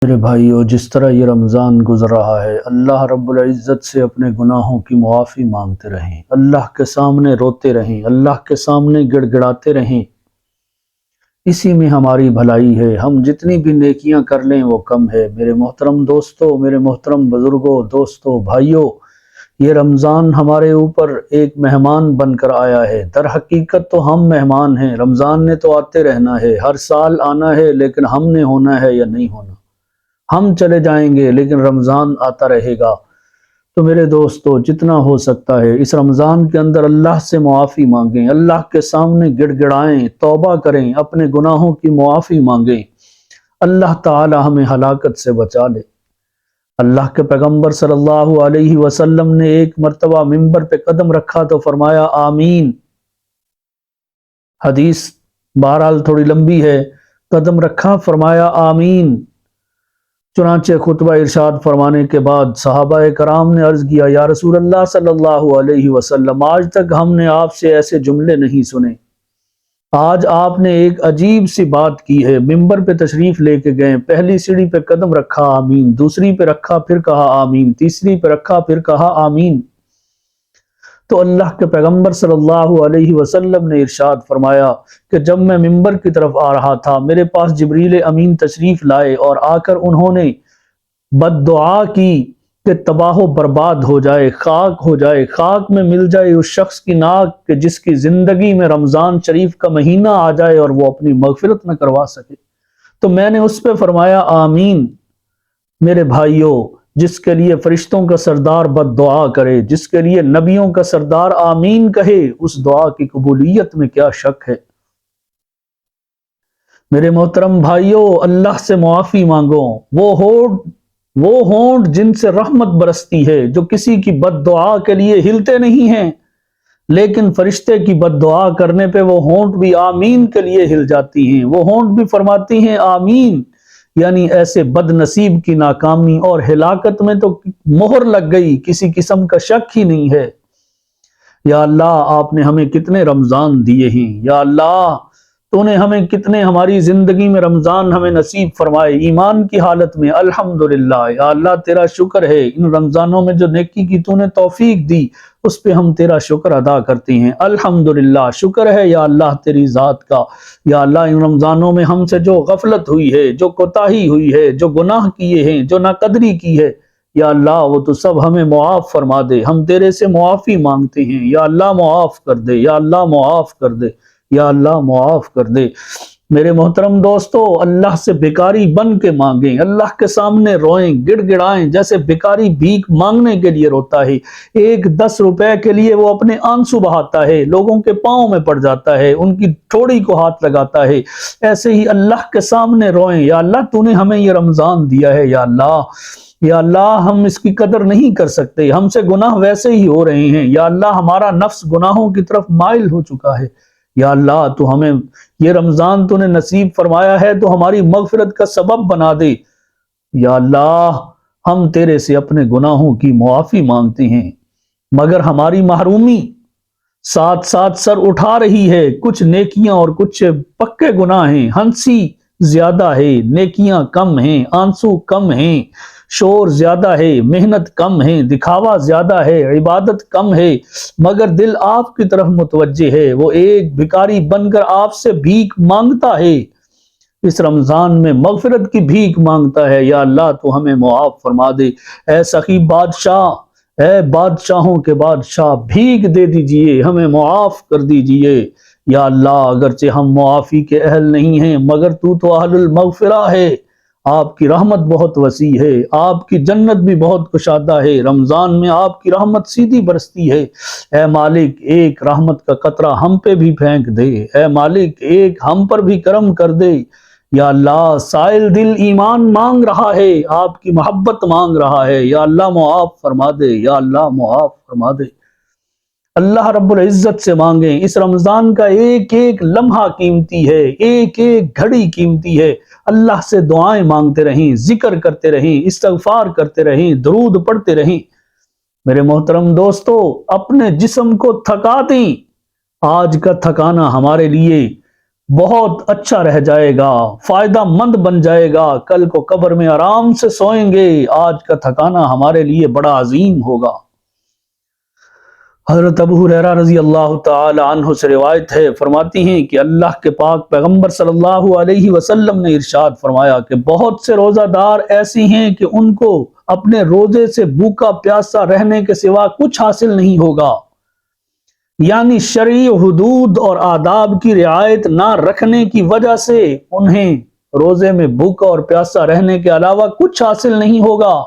میرے بھائیو، جس طرح یہ رمضان گزر رہا ہے، اللہ رب العزت سے اپنے گناہوں کی معافی مانگتے رہیں، اللہ کے سامنے روتے رہیں، اللہ کے سامنے گڑ گڑاتے رہیں۔ اسی میں ہماری بھلائی ہے۔ ہم جتنی بھی نیکیاں کر لیں وہ کم ہے۔ میرے محترم دوستو، میرے محترم بزرگوں، دوستو، بھائیو، یہ رمضان ہمارے اوپر ایک مہمان بن کر آیا ہے۔ در حقیقت تو ہم مہمان ہیں۔ رمضان نے تو آتے رہنا ہے، ہر سال آنا ہے، لیکن ہم نے ہونا ہے یا نہیں ہونا۔ ہم چلے جائیں گے لیکن رمضان آتا رہے گا۔ تو میرے دوستو، جتنا ہو سکتا ہے اس رمضان کے اندر اللہ سے معافی مانگیں، اللہ کے سامنے گڑ گڑائیں، توبہ کریں، اپنے گناہوں کی معافی مانگیں۔ اللہ تعالی ہمیں ہلاکت سے بچا لے۔ اللہ کے پیغمبر صلی اللہ علیہ وسلم نے ایک مرتبہ منبر پہ قدم رکھا تو فرمایا آمین۔ حدیث بہرحال تھوڑی لمبی ہے۔ قدم رکھا، فرمایا آمین۔ چنانچہ خطبہ ارشاد فرمانے کے بعد صحابہ کرام نے عرض کیا، یا رسول اللہ صلی اللہ علیہ وسلم، آج تک ہم نے آپ سے ایسے جملے نہیں سنے۔ آج آپ نے ایک عجیب سی بات کی ہے۔ منبر پہ تشریف لے کے گئے، پہلی سیڑھی پہ قدم رکھا آمین، دوسری پہ رکھا پھر کہا آمین، تیسری پہ رکھا پھر کہا آمین۔ تو اللہ کے پیغمبر صلی اللہ علیہ وسلم نے ارشاد فرمایا کہ جب میں منبر کی طرف آ رہا تھا، میرے پاس جبریل امین تشریف لائے اور آ کر انہوں نے بد دعا کی کہ تباہ و برباد ہو جائے، خاک ہو جائے، خاک میں مل جائے اس شخص کی ناک کہ جس کی زندگی میں رمضان شریف کا مہینہ آ جائے اور وہ اپنی مغفرت نہ کروا سکے۔ تو میں نے اس پہ فرمایا آمین۔ میرے بھائیوں، جس کے لیے فرشتوں کا سردار بد دعا کرے، جس کے لیے نبیوں کا سردار آمین کہے، اس دعا کی قبولیت میں کیا شک ہے؟ میرے محترم بھائیوں، اللہ سے معافی مانگو۔ وہ ہونٹ جن سے رحمت برستی ہے، جو کسی کی بد دعا کے لیے ہلتے نہیں ہیں، لیکن فرشتے کی بد دعا کرنے پہ وہ ہونٹ بھی آمین کے لیے ہل جاتی ہیں، وہ ہونٹ بھی فرماتی ہیں آمین۔ یعنی ایسے بد نصیب کی ناکامی اور ہلاکت میں تو مہر لگ گئی، کسی قسم کا شک ہی نہیں ہے۔ یا اللہ، آپ نے ہمیں کتنے رمضان دیے ہیں، یا اللہ تو نے ہمیں کتنے، ہماری زندگی میں رمضان ہمیں نصیب فرمائے ایمان کی حالت میں۔ الحمدللہ، یا اللہ تیرا شکر ہے، ان رمضانوں میں جو نیکی کی تو نے توفیق دی اس پہ ہم تیرا شکر ادا کرتے ہیں۔ الحمدللہ، شکر ہے یا اللہ تیری ذات کا۔ یا اللہ، ان رمضانوں میں ہم سے جو غفلت ہوئی ہے، جو کوتاہی ہوئی ہے، جو گناہ کیے ہیں، جو ناقدری کی ہے، یا اللہ وہ تو سب ہمیں معاف فرما دے۔ ہم تیرے سے معافی مانگتے ہیں، یا اللہ معاف کر دے، یا اللہ معاف کر دے، یا اللہ معاف کر دے۔ میرے محترم دوستو، اللہ سے بیکاری بن کے مانگیں، اللہ کے سامنے روئیں، گڑ گڑائیں، جیسے بیکاری بھیک مانگنے کے لیے روتا ہے۔ ایک 10 روپے کے لیے وہ اپنے آنسو بہاتا ہے، لوگوں کے پاؤں میں پڑ جاتا ہے، ان کی ٹھوڑی کو ہاتھ لگاتا ہے۔ ایسے ہی اللہ کے سامنے روئیں، یا اللہ تو نے ہمیں یہ رمضان دیا ہے، یا اللہ، یا اللہ ہم اس کی قدر نہیں کر سکتے، ہم سے گناہ ویسے ہی ہو رہے ہیں، یا اللہ ہمارا نفس گناہوں کی طرف مائل ہو چکا ہے، یا اللہ تو ہمیں یہ رمضان تو نے نصیب فرمایا ہے تو ہماری مغفرت کا سبب بنا دے۔ یا اللہ، ہم تیرے سے اپنے گناہوں کی معافی مانگتے ہیں، مگر ہماری محرومی ساتھ ساتھ سر اٹھا رہی ہے۔ کچھ نیکیاں اور کچھ پکے گناہ ہیں، ہنسی زیادہ ہے، نیکیاں کم ہیں، آنسو کم ہیں، شور زیادہ ہے، محنت کم ہے، دکھاوا زیادہ ہے، عبادت کم ہے، مگر دل آپ کی طرف متوجہ ہے۔ وہ ایک بھکاری بن کر آپ سے بھیک مانگتا ہے، اس رمضان میں مغفرت کی بھیک مانگتا ہے۔ یا اللہ تو ہمیں معاف فرما دے۔ اے سخی بادشاہ، اے بادشاہوں کے بادشاہ، بھیک دے دیجئے، ہمیں معاف کر دیجئے۔ یا اللہ، اگرچہ ہم معافی کے اہل نہیں ہیں، مگر تو اہل المغفرہ ہے۔ آپ کی رحمت بہت وسیع ہے، آپ کی جنت بھی بہت کشادہ ہے، رمضان میں آپ کی رحمت سیدھی برستی ہے۔ اے مالک، ایک رحمت کا قطرہ ہم پہ بھی پھینک دے، اے مالک ایک ہم پر بھی کرم کر دے۔ یا اللہ، سائل دل ایمان مانگ رہا ہے، آپ کی محبت مانگ رہا ہے، یا اللہ معاف فرما دے، یا اللہ معاف فرما دے۔ اللہ رب العزت سے مانگیں، اس رمضان کا ایک ایک لمحہ قیمتی ہے، ایک ایک گھڑی قیمتی ہے۔ اللہ سے دعائیں مانگتے رہیں، ذکر کرتے رہیں، استغفار کرتے رہیں، درود پڑھتے رہیں۔ میرے محترم دوستو، اپنے جسم کو تھکا دیں۔ آج کا تھکانا ہمارے لیے بہت اچھا رہ جائے گا، فائدہ مند بن جائے گا، کل کو قبر میں آرام سے سوئیں گے، آج کا تھکانا ہمارے لیے بڑا عظیم ہوگا۔ حضرت ابو ہریرہ رضی اللہ تعالی عنہ سے روایت ہے، فرماتی ہیں کہ اللہ کے پاک پیغمبر صلی اللہ علیہ وسلم نے ارشاد فرمایا کہ بہت سے روزہ دار ایسی ہیں کہ ان کو اپنے روزے سے بھوکا پیاسا رہنے کے سوا کچھ حاصل نہیں ہوگا، یعنی شرعی حدود اور آداب کی رعایت نہ رکھنے کی وجہ سے انہیں روزے میں بھوکا اور پیاسا رہنے کے علاوہ کچھ حاصل نہیں ہوگا،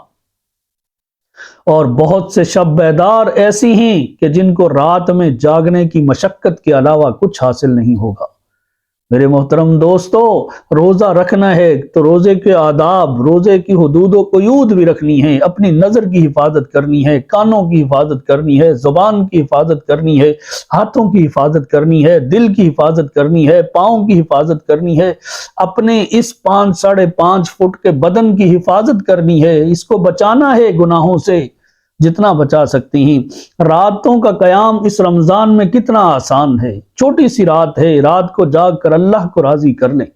اور بہت سے شب بیدار ایسی ہیں کہ جن کو رات میں جاگنے کی مشقت کے علاوہ کچھ حاصل نہیں ہوگا۔ میرے محترم دوستو، روزہ رکھنا ہے تو روزے کے آداب، روزے کی حدود و قیود بھی رکھنی ہے، اپنی نظر کی حفاظت کرنی ہے، کانوں کی حفاظت کرنی ہے، زبان کی حفاظت کرنی ہے، ہاتھوں کی حفاظت کرنی ہے، دل کی حفاظت کرنی ہے، پاؤں کی حفاظت کرنی ہے، اپنے اس 5.5 فٹ کے بدن کی حفاظت کرنی ہے، اس کو بچانا ہے گناہوں سے جتنا بچا سکتی ہیں۔ راتوں کا قیام اس رمضان میں کتنا آسان ہے، چھوٹی سی رات ہے، رات کو جاگ کر اللہ کو راضی کر لیں،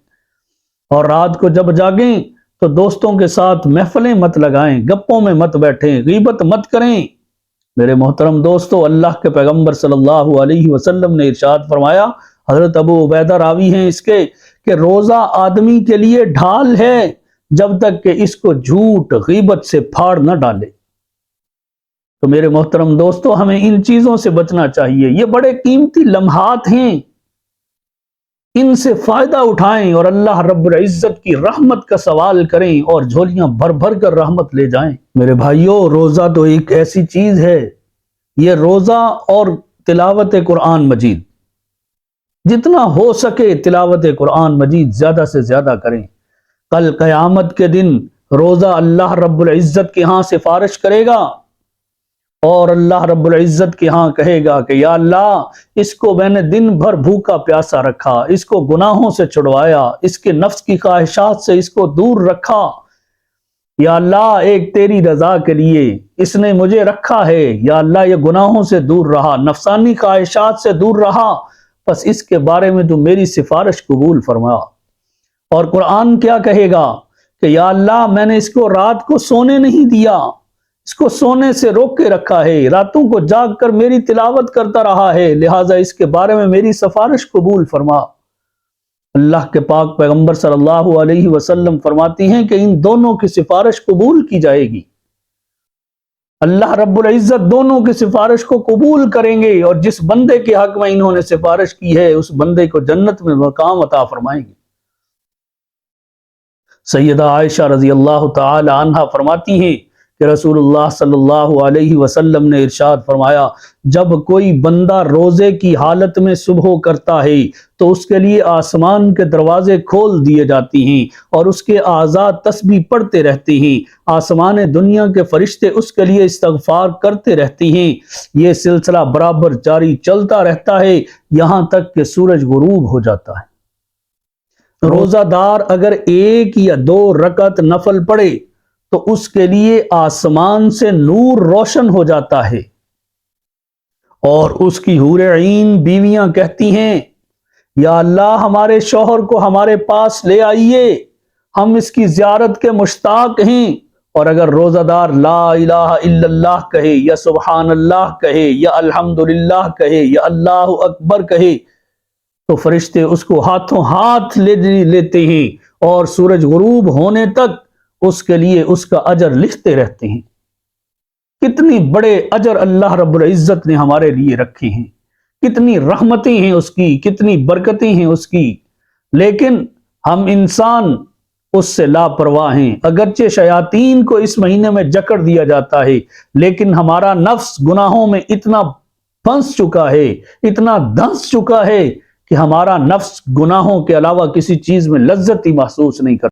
اور رات کو جب جاگیں تو دوستوں کے ساتھ محفلیں مت لگائیں، گپوں میں مت بیٹھیں، غیبت مت کریں۔ میرے محترم دوستو، اللہ کے پیغمبر صلی اللہ علیہ وسلم نے ارشاد فرمایا، حضرت ابو عبیدہ راوی ہیں اس کے، کہ روزہ آدمی کے لیے ڈھال ہے جب تک کہ اس کو جھوٹ غیبت سے پھاڑ نہ ڈالے۔ تو میرے محترم دوستو، ہمیں ان چیزوں سے بچنا چاہیے، یہ بڑے قیمتی لمحات ہیں، ان سے فائدہ اٹھائیں اور اللہ رب العزت کی رحمت کا سوال کریں اور جھولیاں بھر بھر کر رحمت لے جائیں۔ میرے بھائیوں، روزہ تو ایک ایسی چیز ہے، یہ روزہ اور تلاوت قرآن مجید، جتنا ہو سکے تلاوت قرآن مجید زیادہ سے زیادہ کریں۔ کل قیامت کے دن روزہ اللہ رب العزت کے ہاں سفارش کرے گا، اور اللہ رب العزت کے ہاں کہے گا کہ یا اللہ، اس کو میں نے دن بھر بھوکا پیاسا رکھا، اس کو گناہوں سے چھڑوایا، اس کے نفس کی خواہشات سے اس کو دور رکھا، یا اللہ ایک تیری رضا کے لیے اس نے مجھے رکھا ہے، یا اللہ یہ گناہوں سے دور رہا، نفسانی خواہشات سے دور رہا، بس اس کے بارے میں تو میری سفارش قبول فرما۔ اور قرآن کیا کہے گا کہ یا اللہ، میں نے اس کو رات کو سونے نہیں دیا، اس کو سونے سے روک کے رکھا ہے، راتوں کو جاگ کر میری تلاوت کرتا رہا ہے، لہٰذا اس کے بارے میں میری سفارش قبول فرما۔ اللہ کے پاک پیغمبر صلی اللہ علیہ وسلم فرماتی ہیں کہ ان دونوں کی سفارش قبول کی جائے گی، اللہ رب العزت دونوں کی سفارش کو قبول کریں گے، اور جس بندے کے حق میں انہوں نے سفارش کی ہے اس بندے کو جنت میں مقام عطا فرمائیں گے۔ سیدہ عائشہ رضی اللہ تعالی عنہا فرماتی ہیں کہ رسول اللہ صلی اللہ علیہ وسلم نے ارشاد فرمایا، جب کوئی بندہ روزے کی حالت میں صبح کرتا ہے تو اس کے لیے آسمان کے دروازے کھول دیے جاتی ہیں اور اس کے اعضاء تسبیح پڑھتے رہتے ہیں، آسمان دنیا کے فرشتے اس کے لیے استغفار کرتے رہتے ہیں، یہ سلسلہ برابر جاری چلتا رہتا ہے یہاں تک کہ سورج غروب ہو جاتا ہے۔ روزہ دار اگر 1 یا 2 رکعت نفل پڑھے تو اس کے لیے آسمان سے نور روشن ہو جاتا ہے، اور اس کی حور عین بیویاں کہتی ہیں، یا اللہ ہمارے شوہر کو ہمارے پاس لے آئیے، ہم اس کی زیارت کے مشتاق ہیں۔ اور اگر روزہ دار لا الہ الا اللہ کہے، یا سبحان اللہ کہے، یا الحمدللہ کہے، یا اللہ اکبر کہے تو فرشتے اس کو ہاتھوں ہاتھ لیتے ہیں اور سورج غروب ہونے تک اس کے لیے اس کا اجر لکھتے رہتے ہیں۔ کتنی بڑے اجر اللہ رب العزت نے ہمارے لیے رکھے ہیں، کتنی رحمتیں ہیں اس کی، کتنی برکتیں ہیں اس کی، لیکن ہم انسان اس سے لاپرواہ ہیں۔ اگرچہ شیاطین کو اس مہینے میں جکڑ دیا جاتا ہے، لیکن ہمارا نفس گناہوں میں اتنا پھنس چکا ہے، اتنا دھنس چکا ہے کہ ہمارا نفس گناہوں کے علاوہ کسی چیز میں لذت ہی محسوس نہیں کرتا۔